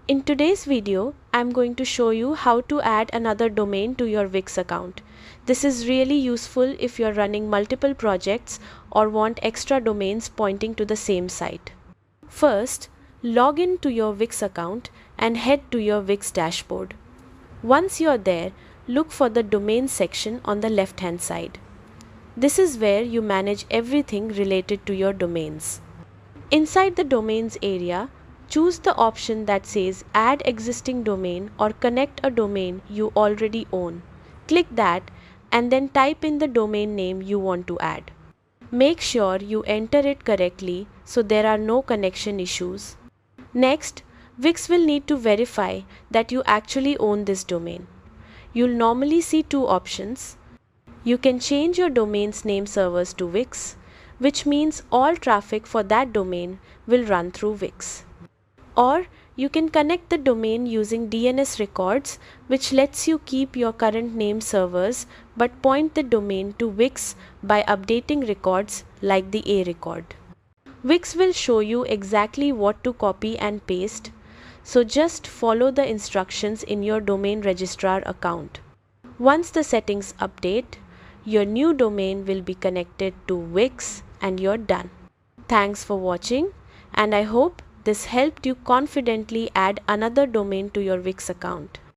In today's video, I'm going to show you how to add another domain to your Wix account. This is really useful if you're running multiple projects or want extra domains pointing to the same site. First, log in to your Wix account and head to your Wix dashboard. Once you're there, look for the domain section on the left-hand side. This is where you manage everything related to your domains. Inside the domains area, choose the option that says Add existing domain or connect a domain you already own. Click that and then type in the domain name you want to add. Make sure you enter it correctly so there are no connection issues. Next, Wix will need to verify that you actually own this domain. You'll normally see two options. You can change your domain's name servers to Wix, which means all traffic for that domain will run through Wix. Or you can connect the domain using DNS records, which lets you keep your current name servers but point the domain to Wix by updating records like the A record. Wix will show you exactly what to copy and paste, so just follow the instructions in your domain registrar account. Once the settings update, your new domain will be connected to Wix and you're done. Thanks for watching, and I hope this helped you confidently add another domain to your Wix account.